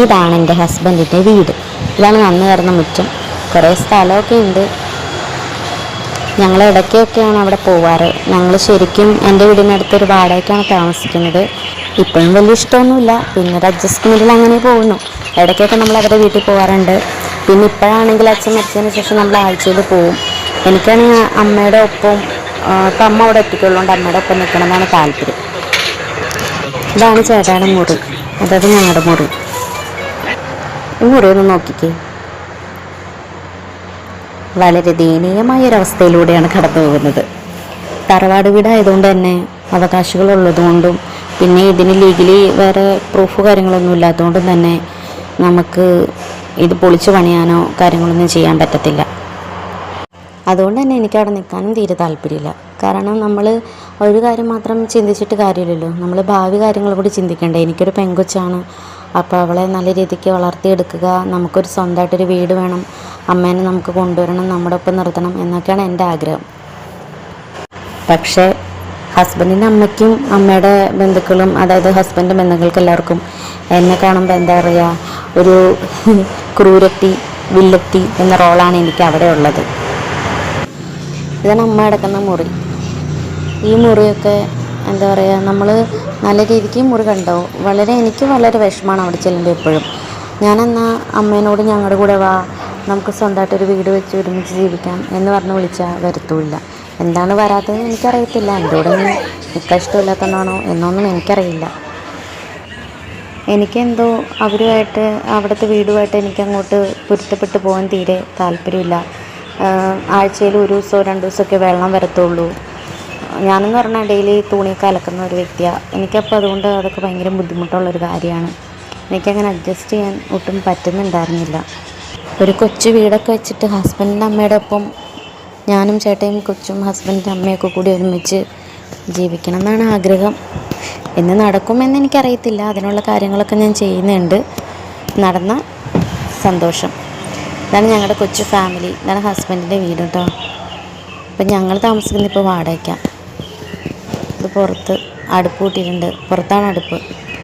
ഇതാണ് എൻ്റെ ഹസ്ബൻഡിൻ്റെ വീട്. ഇതാണ് വന്നു കയറുന്ന മുറ്റം. കുറേ സ്ഥലമൊക്കെ ഉണ്ട്. ഞങ്ങൾ ഇടയ്ക്കൊക്കെയാണ് അവിടെ പോവാറ്. ഞങ്ങൾ ശരിക്കും എൻ്റെ വീടിനടുത്തൊരു വാടകയ്ക്കാണ് താമസിക്കുന്നത്. ഇപ്പോഴും വലിയ ഇഷ്ടമൊന്നുമില്ല, പിന്നെ ഒരു അഡ്ജസ്റ്റ്മെൻറ്റിൽ അങ്ങനെ പോകുന്നു. ഇടയ്ക്കൊക്കെ നമ്മൾ അവരുടെ വീട്ടിൽ പോകാറുണ്ട്. പിന്നെ ഇപ്പോഴാണെങ്കിൽ അച്ഛൻ മരിച്ചതിന് ശേഷം നമ്മൾ ആഴ്ചയിൽ പോവും. എനിക്കാണെങ്കിൽ അമ്മയുടെ ഒപ്പം, ഇപ്പം അമ്മ അവിടെ ഒറ്റയ്ക്കുള്ളതുകൊണ്ട് അമ്മയുടെ ഒപ്പം നിൽക്കണമെന്നാണ് താല്പര്യം. ഇതാണ് ചേട്ടായുടെ മുറി, അതായത് ഞങ്ങളുടെ മുറി. ഈ മുറി ഒന്ന് നോക്കിക്കേ. വളരെ ദയനീയമായൊരവസ്ഥയിലൂടെയാണ് കടന്നു പോകുന്നത്. തറവാട് വീടായതുകൊണ്ട് തന്നെ അവകാശികളുള്ളതുകൊണ്ടും പിന്നെ ഇതിന് ലീഗലി വേറെ പ്രൂഫ് കാര്യങ്ങളൊന്നും ഇല്ലാത്തതുകൊണ്ടും തന്നെ നമുക്ക് ഇത് പൊളിച്ചു പണിയാനോ കാര്യങ്ങളൊന്നും ചെയ്യാൻ പറ്റത്തില്ല. അതുകൊണ്ട് തന്നെ എനിക്കവിടെ നിൽക്കാനും തീരെ താല്പര്യമില്ല. കാരണം നമ്മൾ ഒരു കാര്യം മാത്രം ചിന്തിച്ചിട്ട് കാര്യമില്ലല്ലോ, നമ്മൾ ഭാവി കാര്യങ്ങൾ കൂടി ചിന്തിക്കണ്ടേ. എനിക്കൊരു പെങ്കൊച്ചാണ്, അപ്പോൾ അവളെ നല്ല രീതിക്ക് വളർത്തിയെടുക്കുക, നമുക്കൊരു സ്വന്തമായിട്ടൊരു വീട് വേണം, അമ്മേനെ നമുക്ക് കൊണ്ടുവരണം, നമ്മുടെ ഒപ്പം നിർത്തണം എന്നൊക്കെയാണ് എൻ്റെ ആഗ്രഹം. പക്ഷേ ഹസ്ബൻഡിൻ്റെ അമ്മയ്ക്കും അമ്മയുടെ ബന്ധുക്കളും, അതായത് ഹസ്ബൻഡിൻ്റെ ബന്ധുക്കൾക്ക് എല്ലാവർക്കും എന്നെ കാണുമ്പോൾ എന്താ പറയുക, ഒരു ക്രൂരത്തി, വില്ലത്തി എന്ന റോളാണ് എനിക്ക് അവിടെ ഉള്ളത്. ഇതാണ് അമ്മ കിടക്കുന്ന മുറി. ഈ മുറിയൊക്കെ എന്താ പറയുക, നമ്മൾ നല്ല രീതിക്ക് മുറി കണ്ടോ, എനിക്ക് വളരെ വിഷമമാണ് അവിടെ ചെല്ലുമ്പോൾ എപ്പോഴും. ഞാനെന്നാൽ അമ്മേനോട് ഞങ്ങളുടെ കൂടെ വാ, നമുക്ക് സ്വന്തമായിട്ടൊരു വീട് വെച്ച് ഒരുമിച്ച് ജീവിക്കാം എന്ന് പറഞ്ഞ് വിളിച്ചാൽ വരത്തുമില്ല. എന്താണ് വരാത്തതെന്ന് എനിക്കറിയത്തില്ല. എൻ്റെ കൂടെ നിൽക്കാൻ ഇഷ്ടമില്ലാത്തതാണോ എന്നൊന്നും എനിക്കറിയില്ല. എനിക്കെന്തോ അവരുമായിട്ട്, അവിടുത്തെ വീടുമായിട്ട് എനിക്കങ്ങോട്ട് പൊരുത്തപ്പെട്ട് പോകാൻ തീരെ താല്പര്യമില്ല. ആഴ്ചയിൽ ഒരു ദിവസമോ 2 ദിവസമൊക്കെ വെള്ളം വരത്തുള്ളൂ. ഞാനെന്ന് പറഞ്ഞാൽ ഡെയിലി തുണിയൊക്കെ അലക്കുന്ന ഒരു വ്യക്തിയാണ്. എനിക്കപ്പോൾ അതുകൊണ്ട് അതൊക്കെ ഭയങ്കര ബുദ്ധിമുട്ടുള്ളൊരു കാര്യമാണ്. എനിക്കങ്ങനെ അഡ്ജസ്റ്റ് ചെയ്യാൻ ഒട്ടും പറ്റുന്നുണ്ടായിരുന്നില്ല. ഒരു കൊച്ചു വീടൊക്കെ വെച്ചിട്ട് ഹസ്ബൻഡിൻ്റെ അമ്മയുടെ ഒപ്പം ഞാനും ചേട്ടയും കൊച്ചും ഹസ്ബൻഡിൻ്റെ അമ്മയൊക്കെ കൂടി ഒരുമിച്ച് ജീവിക്കണം എന്നാണ് ആഗ്രഹം. എന്ന് നടക്കുമെന്ന് എനിക്കറിയത്തില്ല. അതിനുള്ള കാര്യങ്ങളൊക്കെ ഞാൻ ചെയ്യുന്നുണ്ട്. നടന്ന സന്തോഷം. ഇതാണ് ഞങ്ങളുടെ കൊച്ചു ഫാമിലി. ഇതാണ് ഹസ്ബൻഡിൻ്റെ വീട് കേട്ടോ. അപ്പം ഞങ്ങൾ താമസിക്കുന്നത് ഇപ്പോൾ വാടകയ്ക്കാണ്. ഇത് പുറത്ത് അടുപ്പ് കൂട്ടിയിട്ടുണ്ട്. പുറത്താണ് അടുപ്പ്.